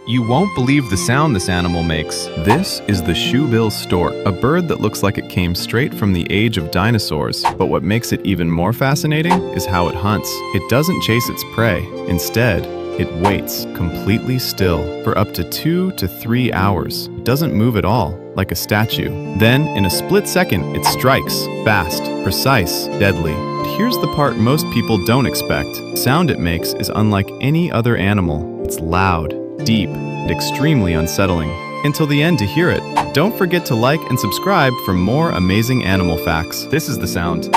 You won't believe the sound this animal makes. This is the shoebill stork, a bird that looks like it came straight from the age of dinosaurs. But what makes it even more fascinating is how it hunts. It doesn't chase its prey. Instead, it waits completely still for up to 2 to 3 hours. It doesn't move at all, like a statue. Then, in a split second, it strikes. Fast, precise, deadly. But here's the part most people don't expect. The sound it makes is unlike any other animal. It's loud, deep, and extremely unsettling. Until the end to hear it. Don't forget to like and subscribe for more amazing animal facts. This is the sound.